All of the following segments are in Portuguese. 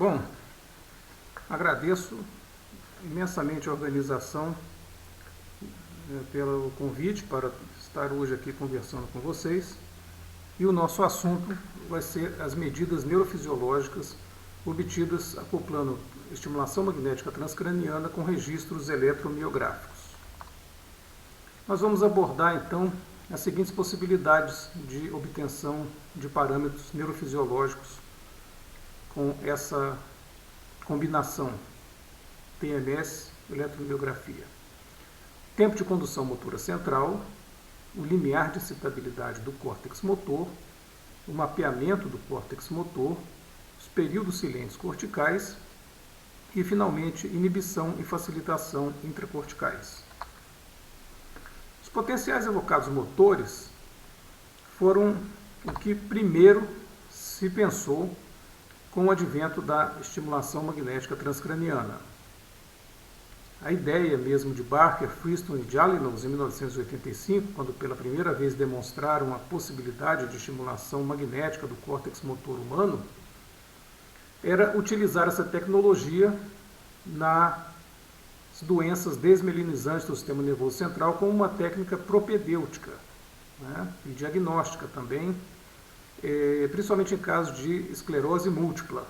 Bom, agradeço imensamente a organização pelo convite para estar hoje aqui conversando com vocês. E o nosso assunto vai ser as medidas neurofisiológicas obtidas acoplando estimulação magnética transcraniana com registros eletromiográficos. Nós vamos abordar então as seguintes possibilidades de obtenção de parâmetros neurofisiológicos com essa combinação TMS e eletromiografia. Tempo de condução motora central, o limiar de excitabilidade do córtex motor, o mapeamento do córtex motor, os períodos silentes corticais e, finalmente, inibição e facilitação intracorticais. Os potenciais evocados motores foram o que primeiro se pensou com o advento da estimulação magnética transcraniana. A ideia mesmo de Barker, Friston e Jalinos, em 1985, quando pela primeira vez demonstraram a possibilidade de estimulação magnética do córtex motor humano, era utilizar essa tecnologia nas doenças desmelinizantes do sistema nervoso central como uma técnica propedêutica, e diagnóstica também, principalmente em casos de esclerose múltipla.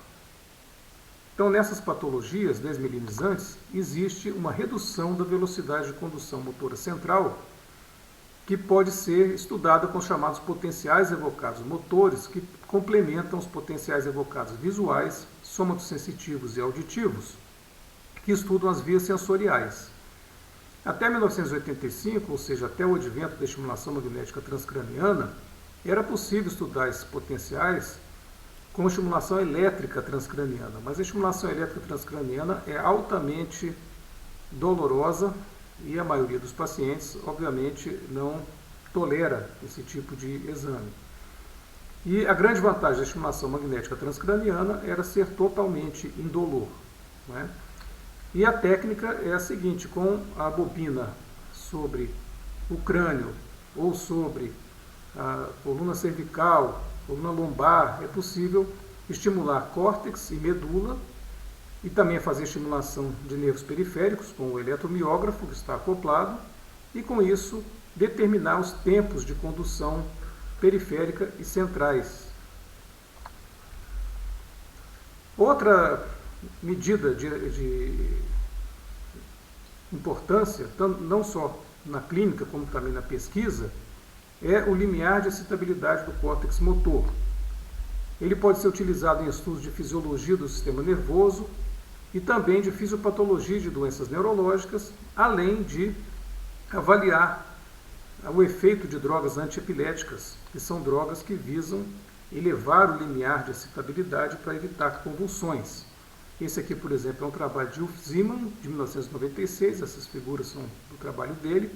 Então, nessas patologias desmelinizantes, existe uma redução da velocidade de condução motora central, que pode ser estudada com os chamados potenciais evocados motores, que complementam os potenciais evocados visuais, somatosensitivos e auditivos, que estudam as vias sensoriais. Até 1985, ou seja, até o advento da estimulação magnética transcraniana, era possível estudar esses potenciais com estimulação elétrica transcraniana, mas a estimulação elétrica transcraniana é altamente dolorosa e a maioria dos pacientes, obviamente, não tolera esse tipo de exame. E a grande vantagem da estimulação magnética transcraniana era ser totalmente indolor. E a técnica é a seguinte: com a bobina sobre o crânio ou sobre a coluna cervical, coluna lombar, é possível estimular córtex e medula e também fazer estimulação de nervos periféricos com o eletromiógrafo que está acoplado e, com isso, determinar os tempos de condução periférica e centrais. Outra medida de importância, não só na clínica como também na pesquisa, é o limiar de excitabilidade do córtex motor. Ele pode ser utilizado em estudos de fisiologia do sistema nervoso e também de fisiopatologia de doenças neurológicas, além de avaliar o efeito de drogas antiepiléticas, que são drogas que visam elevar o limiar de excitabilidade para evitar convulsões. Esse aqui, por exemplo, é um trabalho de Ulf Zimmermann, de 1996, essas figuras são do trabalho dele,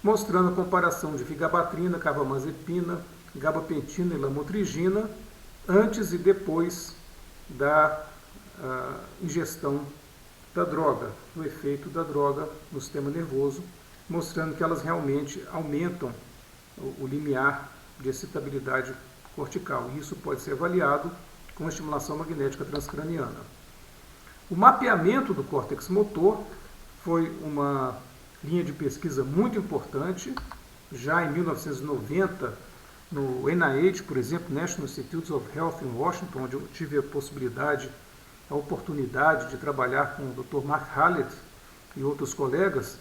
mostrando a comparação de vigabatrina, carbamazepina, gabapentina e lamotrigina antes e depois da ingestão da droga, o efeito da droga no sistema nervoso, mostrando que elas realmente aumentam o limiar de excitabilidade cortical. E isso pode ser avaliado com a estimulação magnética transcraniana. O mapeamento do córtex motor foi uma linha de pesquisa muito importante. Já em 1990, no NIH, por exemplo, National Institutes of Health em Washington, onde eu tive a oportunidade de trabalhar com o Dr. Mark Hallett e outros colegas,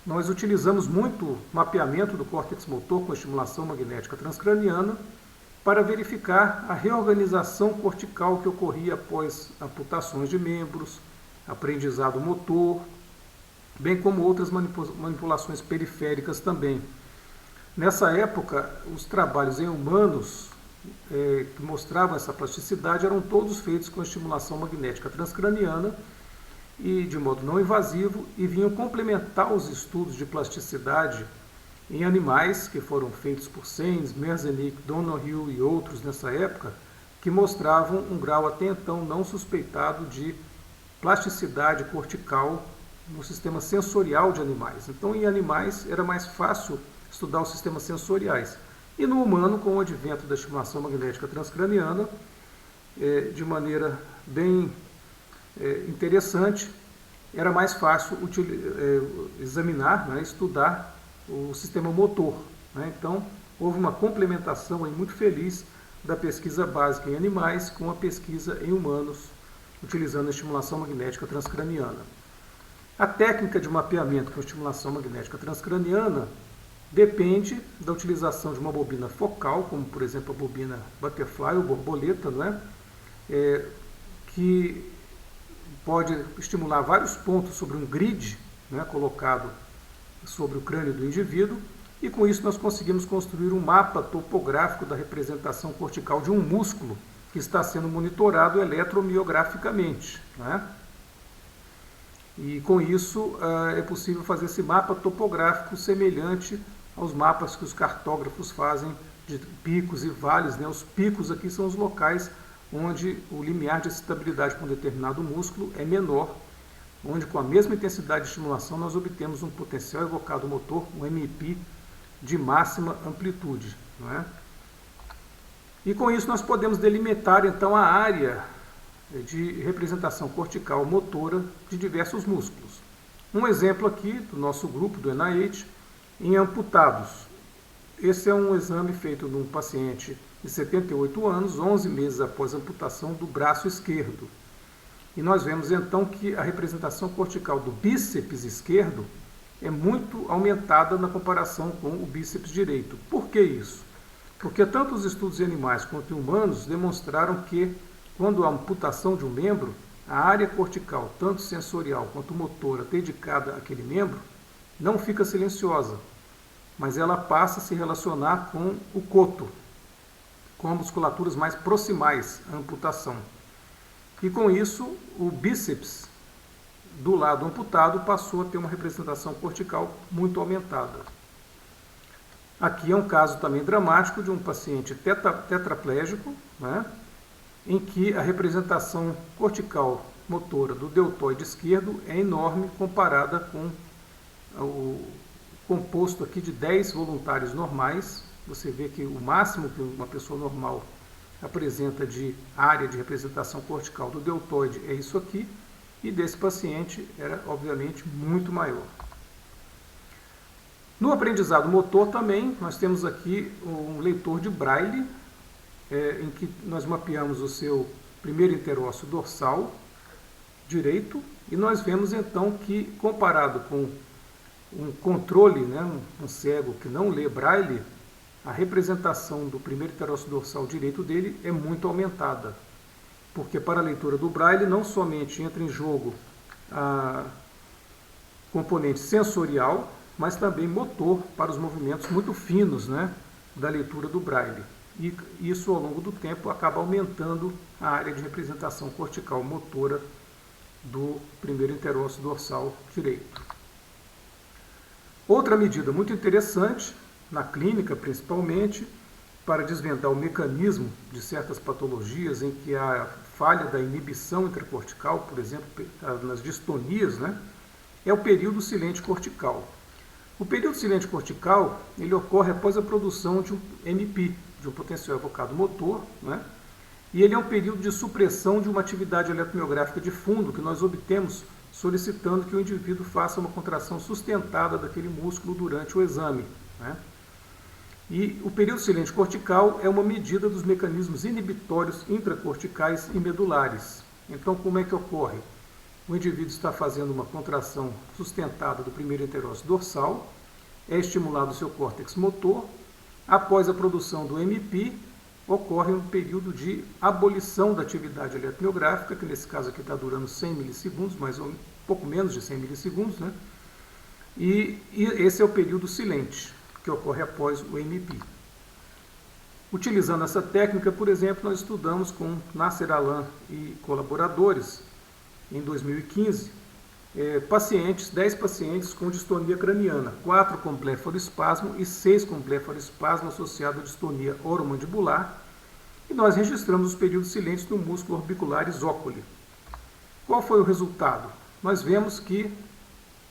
nós utilizamos muito mapeamento do córtex motor com estimulação magnética transcraniana para verificar a reorganização cortical que ocorria após amputações de membros, aprendizado motor, bem como outras manipulações periféricas também. Nessa época, os trabalhos em humanos que mostravam essa plasticidade eram todos feitos com estimulação magnética transcraniana e de modo não invasivo, e vinham complementar os estudos de plasticidade em animais que foram feitos por Sainz, Merzenich, Donoghue e outros nessa época, que mostravam um grau até então não suspeitado de plasticidade cortical no sistema sensorial de animais. Então, em animais era mais fácil estudar os sistemas sensoriais. E no humano, com o advento da estimulação magnética transcraniana, de maneira bem interessante, era mais fácil examinar, né, estudar o sistema motor. Né? Então, houve uma complementação aí muito feliz da pesquisa básica em animais com a pesquisa em humanos, utilizando a estimulação magnética transcraniana. A técnica de mapeamento com estimulação magnética transcraniana depende da utilização de uma bobina focal, como por exemplo a bobina butterfly ou borboleta, não é? Que pode estimular vários pontos sobre um grid, né, colocado sobre o crânio do indivíduo, e com isso nós conseguimos construir um mapa topográfico da representação cortical de um músculo que está sendo monitorado eletromiograficamente. Né? E com isso é possível fazer esse mapa topográfico semelhante aos mapas que os cartógrafos fazem de picos e vales. Né? Os picos aqui são os locais onde o limiar de excitabilidade para um determinado músculo é menor, onde com a mesma intensidade de estimulação nós obtemos um potencial evocado motor, um MIP, de máxima amplitude. Não é? E com isso nós podemos delimitar então a área de representação cortical motora de diversos músculos. Um exemplo aqui do nosso grupo, do NIH, em amputados. Esse é um exame feito num paciente de 78 anos, 11 meses após a amputação do braço esquerdo. E nós vemos então que a representação cortical do bíceps esquerdo é muito aumentada na comparação com o bíceps direito. Por que isso? Porque tanto os estudos em animais quanto em humanos demonstraram que, quando há amputação de um membro, a área cortical, tanto sensorial quanto motora, dedicada àquele membro, não fica silenciosa, mas ela passa a se relacionar com o coto, com as musculaturas mais proximais à amputação. E com isso, o bíceps do lado amputado passou a ter uma representação cortical muito aumentada. Aqui é um caso também dramático de um paciente tetraplégico, né, em que a representação cortical motora do deltoide esquerdo é enorme comparada com o composto aqui de 10 voluntários normais. Você vê que o máximo que uma pessoa normal apresenta de área de representação cortical do deltoide é isso aqui, e desse paciente era obviamente muito maior. No aprendizado motor também, nós temos aqui um leitor de Braille, em que nós mapeamos o seu primeiro interósseo dorsal direito, e nós vemos então que, comparado com um controle, né, um cego que não lê Braille, a representação do primeiro interósseo dorsal direito dele é muito aumentada. Porque para a leitura do Braille não somente entra em jogo a componente sensorial, mas também motor para os movimentos muito finos, né, da leitura do Braille. E isso, ao longo do tempo, acaba aumentando a área de representação cortical motora do primeiro interósseo dorsal direito. Outra medida muito interessante, na clínica principalmente, para desvendar o mecanismo de certas patologias em que há falha da inibição intracortical, por exemplo, nas distonias, né, é o período silente cortical. O período silente cortical ele ocorre após a produção de um MP, de um potencial evocado motor, né, e ele é um período de supressão de uma atividade eletromiográfica de fundo que nós obtemos solicitando que o indivíduo faça uma contração sustentada daquele músculo durante o exame. Né. E o período silente cortical é uma medida dos mecanismos inibitórios intracorticais e medulares. Então, como é que ocorre? O indivíduo está fazendo uma contração sustentada do primeiro interósseo dorsal, é estimulado o seu córtex motor, após a produção do MP, ocorre um período de abolição da atividade eletromiográfica, que nesse caso aqui está durando 100 milissegundos, mais ou pouco menos de 100 milissegundos, né? E esse é o período silente, que ocorre após o MP. Utilizando essa técnica, por exemplo, nós estudamos com Nasser Alan e colaboradores, em 2015, 10 pacientes com distonia craniana, 4 com blefaroespasmo e 6 com blefaroespasmo associado à distonia oromandibular, e nós registramos os períodos silentes do músculo orbicularis oculi. Qual foi o resultado? Nós vemos que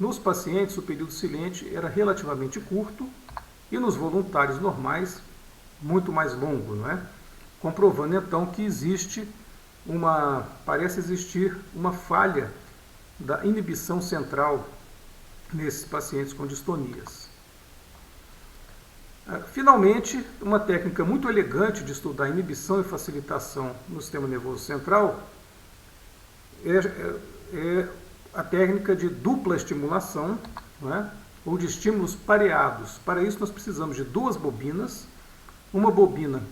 nos pacientes o período silente era relativamente curto e nos voluntários normais muito mais longo, não é? Comprovando então que existe parece existir uma falha da inibição central nesses pacientes com distonias. Finalmente, uma técnica muito elegante de estudar inibição e facilitação no sistema nervoso central é a técnica de dupla estimulação, né, ou de estímulos pareados. Para isso, nós precisamos de duas bobinas, uma bobina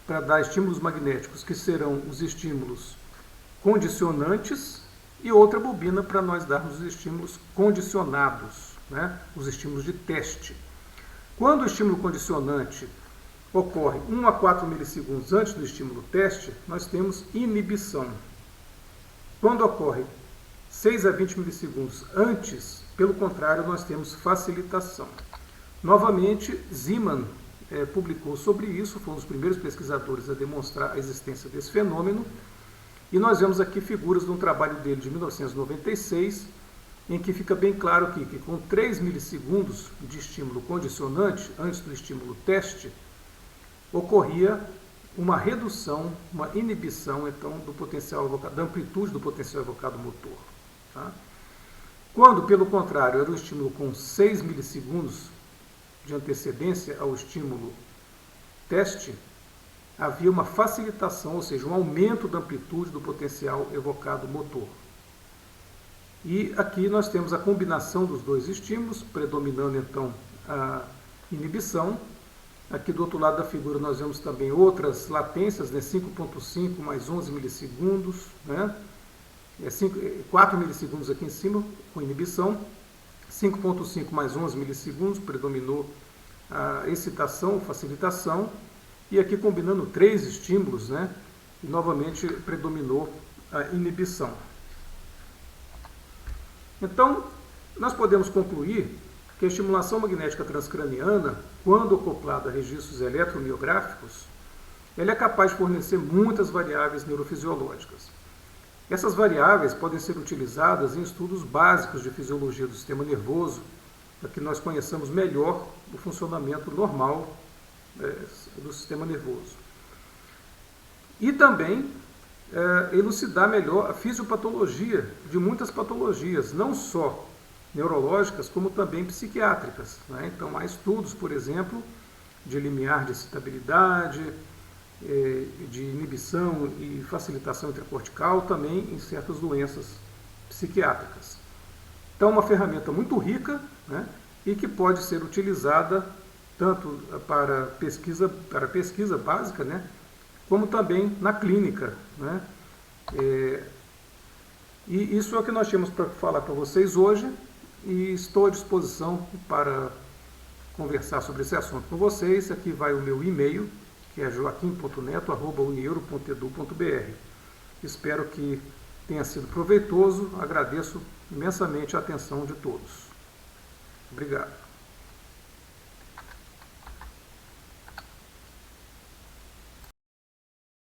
para dar estímulos magnéticos, que serão os estímulos condicionantes, e outra bobina para nós darmos os estímulos condicionados, né, os estímulos de teste. Quando o estímulo condicionante ocorre 1 a 4 milissegundos antes do estímulo teste, nós temos inibição. Quando ocorre 6 a 20 milissegundos antes, pelo contrário, nós temos facilitação. Novamente, Zeeman publicou sobre isso, foi um dos primeiros pesquisadores a demonstrar a existência desse fenômeno, e nós vemos aqui figuras de um trabalho dele de 1996, em que fica bem claro que com 3 milissegundos de estímulo condicionante, antes do estímulo teste, ocorria uma redução, uma inibição, então, do potencial evocado, da amplitude do potencial evocado motor. Tá? Quando, pelo contrário, era um estímulo com 6 milissegundos de antecedência ao estímulo teste, havia uma facilitação, ou seja, um aumento da amplitude do potencial evocado motor. E aqui nós temos a combinação dos dois estímulos, predominando então a inibição. Aqui do outro lado da figura nós vemos também outras latências, né? 5.5 mais 11 milissegundos, né? 4 milissegundos aqui em cima com inibição, 5.5 mais 11 milissegundos, predominou a excitação, facilitação, e aqui combinando 3 estímulos, né? E novamente predominou a inibição. Então, nós podemos concluir que a estimulação magnética transcraniana, quando acoplada a registros eletromiográficos, ela é capaz de fornecer muitas variáveis neurofisiológicas. Essas variáveis podem ser utilizadas em estudos básicos de fisiologia do sistema nervoso, para que nós conheçamos melhor o funcionamento normal do sistema nervoso. E também elucidar melhor a fisiopatologia de muitas patologias, não só neurológicas, como também psiquiátricas, né? Então, há estudos, por exemplo, de limiar de excitabilidade, de inibição e facilitação intracortical, também em certas doenças psiquiátricas. Então, uma ferramenta muito rica, né, e que pode ser utilizada tanto para pesquisa básica, né, como também na clínica, né? E isso é o que nós tínhamos para falar para vocês hoje, e estou à disposição para conversar sobre esse assunto com vocês. Aqui vai o meu e-mail, que é joaquim.neto@unieuro.edu.br. Espero que tenha sido proveitoso. Agradeço imensamente a atenção de todos. Obrigado.